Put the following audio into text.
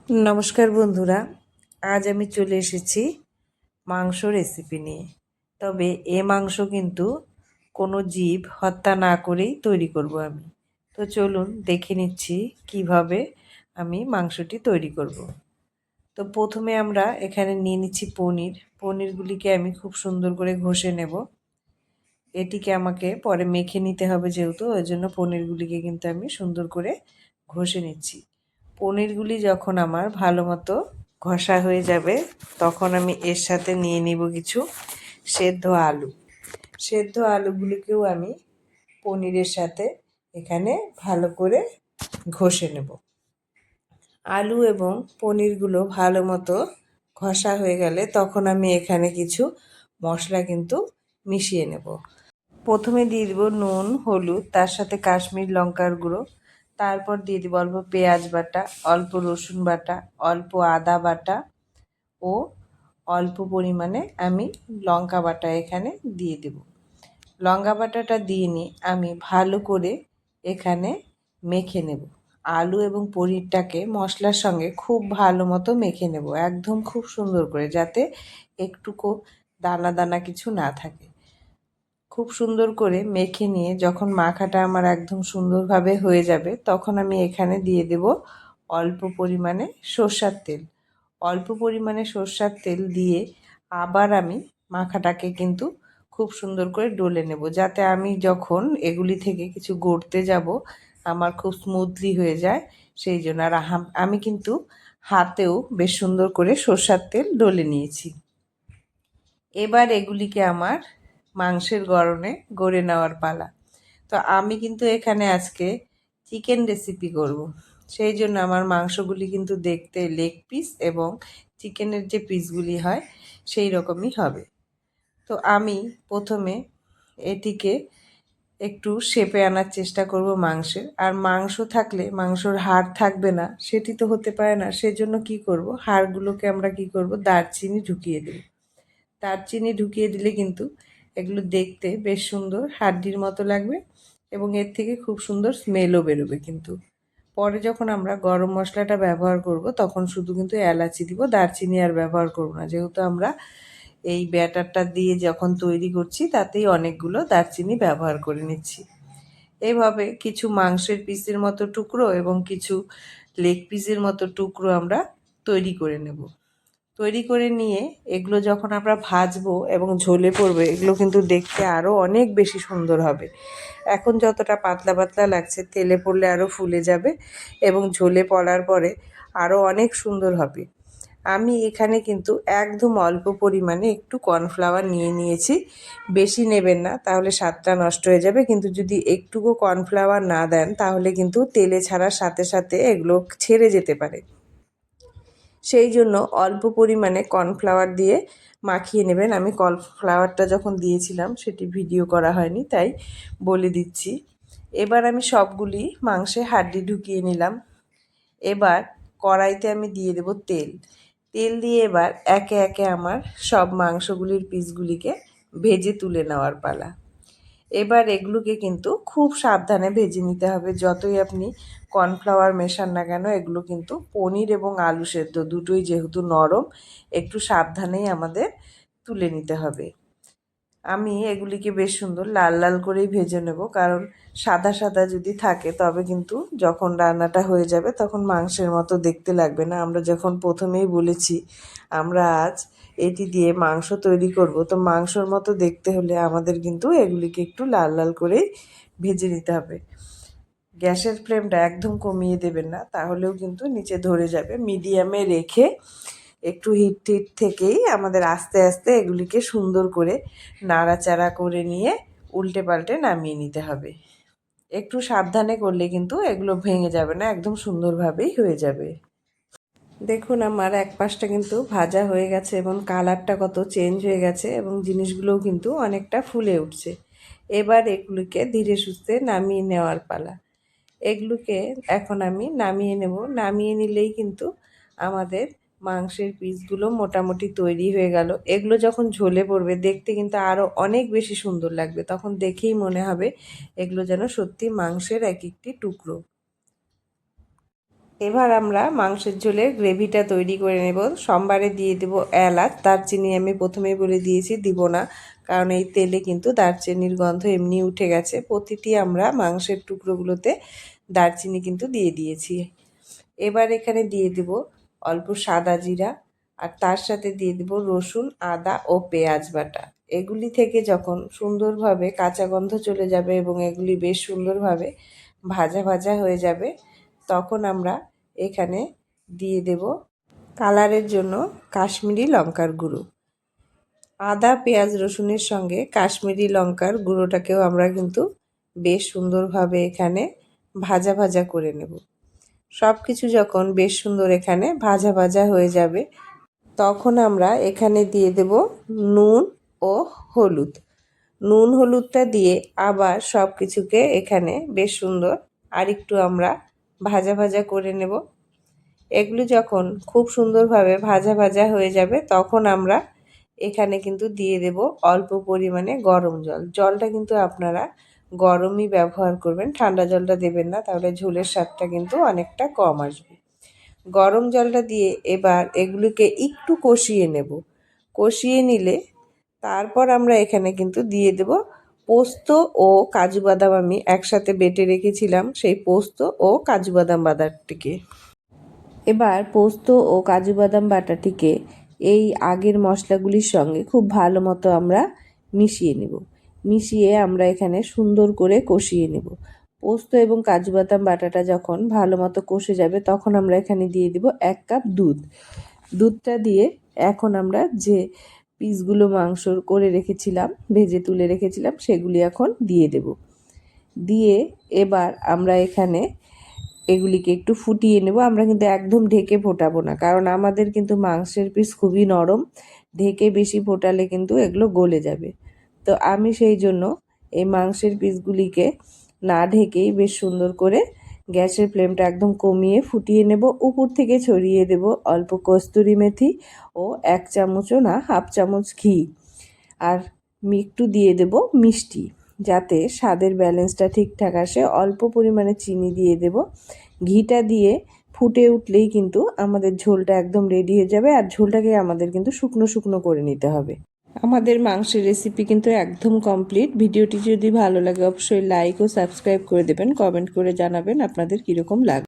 নমস্কার বন্ধুরা, আজ আমি চলে এসেছি মাংস রেসিপি নিয়ে। তবে এ মাংস কিন্তু কোনো জীব হত্যা না করেই তৈরি করব আমি। তো চলুন দেখে নিচ্ছি কিভাবে আমি মাংসটি তৈরি করব। তো প্রথমে আমরা এখানে নিয়ে নিচ্ছি পনিরগুলিকে আমি খুব সুন্দর করে ঘষে নেব। এটিকে আমাকে পরে মেখে নিতে হবে, যেহেতু ওই জন্য পনিরগুলিকে কিন্তু আমি সুন্দর করে ঘষে নিচ্ছি। পনিরগুলি যখন আমার ভালো মতো ঘষা হয়ে যাবে, তখন আমি এর সাথে নিয়ে নিব কিছু সেদ্ধ আলু। সেদ্ধ আলুগুলিকেও আমি পনিরের সাথে এখানে ভালো করে ঘষে নেব। আলু এবং পনিরগুলো ভালো মতো ঘষা হয়ে গেলে তখন আমি এখানে কিছু মশলা কিন্তু মিশিয়ে নেব। প্রথমে দিয়ে দিব নুন, হলুদ, তার সাথে কাশ্মীর লঙ্কার গুঁড়ো। তারপর দিয়ে দিব অল্প পেঁয়াজ বাটা, অল্প রসুন বাটা, অল্প আদা বাটা ও অল্প পরিমাণে আমি লঙ্কা বাটা এখানে দিয়ে দেব। লঙ্কা বাটাটা দিয়ে নিয়ে আমি ভালো করে এখানে মেখে নেব। আলু এবং পনিরটাকে মশলার সঙ্গে খুব ভালো মতো মেখে নেব, একদম খুব সুন্দর করে, যাতে একটুকু দানা দানা কিছু না থাকে। খুব সুন্দর করে মেখে নিয়ে যখন মাখাটা আমার একদম সুন্দরভাবে হয়ে যাবে, তখন আমি এখানে দিয়ে দেব অল্প পরিমাণে সরষের তেল। অল্প পরিমাণে সরষের তেল দিয়ে আবার আমি মাখাটাকে কিন্তু খুব সুন্দর করে ডলে নেব, যাতে আমি যখন এগুলি থেকে কিছু গড়তে যাব আমার খুব স্মুথলি হয়ে যায়, সেই জন্য। আর আমি কিন্তু হাতেও বেশ সুন্দর করে সরষের তেল ডলে নিয়েছি। এবার এগুলিকে আমার মাংসের গড়ে নেওয়ার পালা। তো আমি কিন্তু এখানে আজকে চিকেন রেসিপি করব, সেই জন্য আমার মাংসগুলি কিন্তু দেখতে লেগ পিস এবং চিকেনের যে পিসগুলি হয় সেই রকমই হবে। তো আমি প্রথমে এটিকে একটু শেপে আনার চেষ্টা করব মাংসের। আর মাংস থাকলে মাংসর হাড় থাকবে না, সেটি তো হতে পারে না। সেজন্য কি করব, হাড়গুলোকে আমরা কি করব, দারচিনি ঢুকিয়ে দেব। দারচিনি ঢুকিয়ে দিলে কিন্তু এগুলো দেখতে বেশ সুন্দর হাড্ডির মতো লাগবে এবং এর থেকে খুব সুন্দর স্মেলও বেরোবে। কিন্তু পরে যখন আমরা গরম মশলাটা ব্যবহার করব, তখন শুধু কিন্তু এলাচি দিব, দারচিনি আর ব্যবহার করব না, যেহেতু আমরা এই ব্যাটারটা দিয়ে যখন তৈরি করছি তাতেই অনেকগুলো দারচিনি ব্যবহার করে নিচ্ছি। এইভাবে কিছু মাংসের পিসের মতো টুকরো এবং কিছু লেগ পিসের মতো টুকরো আমরা তৈরি করে নেব। তৈরি করে নিয়ে এগুলো যখন আমরা ভাজবো এবং ঝোলে পড়বে, এগুলো কিন্তু দেখতে আরও অনেক বেশি সুন্দর হবে। এখন যতটা পাতলা পাতলা লাগছে, তেলে পড়লে আরও ফুলে যাবে এবং ঝোলে পড়ার পরে আরও অনেক সুন্দর হবে। আমি এখানে কিন্তু একদম অল্প পরিমাণে একটু কর্নফ্লাওয়ার নিয়ে নিয়েছি। বেশি নেবেন না, তাহলে স্বাদটা নষ্ট হয়ে যাবে। কিন্তু যদি একটুকু কর্নফ্লাওয়ার না দেন, তাহলে কিন্তু তেলে ছাড়ার সাথে সাথে এগুলো ছেড়ে যেতে পারে। সেই জন্য অল্প পরিমাণে কর্নফ্লাওয়ার দিয়ে মাখিয়ে নেবেন। আমি কর্নফ্লাওয়ারটা যখন দিয়েছিলাম সেটি ভিডিও করা হয়নি, তাই বলে দিচ্ছি। এবার আমি সবগুলি মাংসে হাড্ডি ঢুকিয়ে নিলাম। এবার কড়াইতে আমি দিয়ে দেব তেল। তেল দিয়ে এবার একে একে আমার সব মাংসগুলির পিসগুলিকে ভেজে তুলে নেওয়ার পালা। এবার এগুলোকে কিন্তু খুব সাবধানে ভেজে নিতে হবে। যতই আপনি কর্নফ্লাওয়ার মেশান না কেন, এগুলো কিন্তু পনির এবং আলু সেদ্ধ দুটোই যেহেতু নরম, একটু সাবধানেই আমাদের তুলে নিতে হবে। আমি এগুলিকে বেশ সুন্দর লাল লাল করেই ভেজে নেব, কারণ সাদা সাদা যদি থাকে তবে কিন্তু যখন রান্নাটা হয়ে যাবে তখন মাংসের মতো দেখতে লাগবে না। আমরা যখন প্রথমেই বলেছি আমরা আজ এটি দিয়ে মাংস তৈরি করব, তো মাংসর মতো দেখতে হলে আমাদের কিন্তু এগুলিকে একটু লাল লাল করেই ভেজে নিতে হবে। গ্যাসের ফ্লেমটা একদম কমিয়ে দেবেন না, তাহলেও কিন্তু নিচে ধরে যাবে। মিডিয়ামে রেখে একটু হিট থেকেই আমাদের আস্তে আস্তে এগুলিকে সুন্দর করে নাড়াচাড়া করে নিয়ে উল্টে পাল্টে নামিয়ে নিতে হবে। একটু সাবধানে করলে কিন্তু এগুলো ভেঙে যাবে না, একদম সুন্দরভাবেই হয়ে যাবে। দেখুন আমার এক পাশটা কিন্তু ভাজা হয়ে গেছে এবং কালারটা কত চেঞ্জ হয়ে গেছে এবং জিনিসগুলোও কিন্তু অনেকটা ফুলে উঠছে। এবার এগুলোকে ধীরে সুস্থে নামিয়ে নেওয়ার পালা। এগুলোকে এখন আমি নামিয়ে নেব। নামিয়ে নিলেই কিন্তু আমাদের মাংসের পিসগুলো মোটামুটি তৈরি হয়ে গেল। এগুলো যখন ঝোলে পড়বে দেখতে কিন্তু আরও অনেক বেশি সুন্দর লাগবে, তখন দেখেই মনে হবে এগুলো যেন সত্যি মাংসের এক একটি টুকরো। এবার আমরা মাংসের ঝোলের গ্রেভিটা তৈরি করে নেব। সোমবারে দিয়ে দেব এলাচ, দারচিনি আমি প্রথমেই বলে দিয়েছি দিব না, কারণ এই তেলে কিন্তু দারচিনির গন্ধ এমনি উঠে গেছে। প্রতিটি আমরা মাংসের টুকরোগুলোতে দারচিনি কিন্তু দিয়ে দিয়েছি। এবার এখানে দিয়ে দেব অল্প সাদা জিরা, আর তার সাথে দিয়ে দেব রসুন, আদা ও পেঁয়াজ বাটা। এগুলি থেকে যখন সুন্দরভাবে কাঁচা গন্ধ চলে যাবে এবং এগুলি বেশ সুন্দরভাবে ভাজা ভাজা হয়ে যাবে, তখন আমরা এখানে দিয়ে দেব কালারের জন্য কাশ্মীরি লঙ্কার গুঁড়ো। আদা পেঁয়াজ রসুনের সঙ্গে কাশ্মীরি লঙ্কার গুঁড়োটাকেও আমরা কিন্তু বেশ সুন্দরভাবে এখানে ভাজা ভাজা করে নেব। সব কিছু যখন বেশ সুন্দর এখানে ভাজা ভাজা হয়ে যাবে, তখন আমরা এখানে দিয়ে দেব নুন ও হলুদ। নুন হলুদটা দিয়ে আবার সব কিছুকে এখানে বেশ সুন্দর আরেকটু আমরা ভাজা ভাজা করে নেব। এগুলো যখন খুব সুন্দরভাবে ভাজা ভাজা হয়ে যাবে, তখন আমরা এখানে কিন্তু দিয়ে দেব অল্প পরিমাণে গরম জল। জলটা কিন্তু আপনারা গরমই ব্যবহার করবেন, ঠান্ডা জলটা দেবেন না, তাহলে ঝোলের স্বাদটা কিন্তু অনেকটা কম আসবে। গরম জলটা দিয়ে এবার এগুলোকে একটু কষিয়ে নেব। কষিয়ে নিলে তারপর আমরা এখানে কিন্তু দিয়ে দেব পোস্ত ও কাজু বাদাম। আমি একসাথে বেটে রেখেছিলাম সেই পোস্ত ও কাজু বাদাম বাটাটিকে। এবার পোস্ত ও কাজু বাদাম বাটাটিকে এই আগের মশলাগুলির সঙ্গে খুব ভালো মতো আমরা মিশিয়ে নেব। মিশিয়ে আমরা এখানে সুন্দর করে কষিয়ে নেব। পোস্ত এবং কাজু বাদাম বাটাটা যখন ভালো মতো কষে যাবে, তখন আমরা এখানে দিয়ে দিব 1 কাপ দুধ। দুধটা দিয়ে এখন আমরা যে পিসগুলো মাংসর করে রেখেছিলাম, ভেজে তুলে রেখেছিলাম, সেগুলি এখন দিয়ে দেব। দিয়ে এবার আমরা এখানে এগুলিকে একটু ফুটিয়ে নেব। আমরা কিন্তু একদম ঢেকে ফোটাবো না, কারণ আমাদের কিন্তু মাংসের পিস খুবই নরম, ঢেকে বেশি ফোটালে কিন্তু এগুলো গলে যাবে। তো আমি সেই জন্য এই মাংসের পিসগুলিকে না ঢেকেই বেশ সুন্দর করে গ্যাসের ফ্লেমটা একদম কমিয়ে ফুটিয়ে নেব। উপর থেকে ছড়িয়ে দেব অল্প কস্তুরি মেথি ও 1 চামচও না, 1/2 চামচ ঘি, আর একটু দিয়ে দেব মিষ্টি, যাতে স্বাদের ব্যালেন্সটা ঠিকঠাক আসে। অল্প পরিমাণে চিনি দিয়ে দেব। ঘিটা দিয়ে ফুটে উঠলেই কিন্তু আমাদের ঝোলটা একদম রেডি হয়ে যাবে, আর ঝোলটাকে আমাদের কিন্তু শুকনো শুকনো করে নিতে হবে। আমাদের মাংসের রেসিপি কিন্তু একদম কমপ্লিট। ভিডিওটি যদি ভালো লাগে অবশ্যই লাইক ও সাবস্ক্রাইব করে দেবেন, কমেন্ট করে জানাবেন আপনাদের কীরকম লাগে।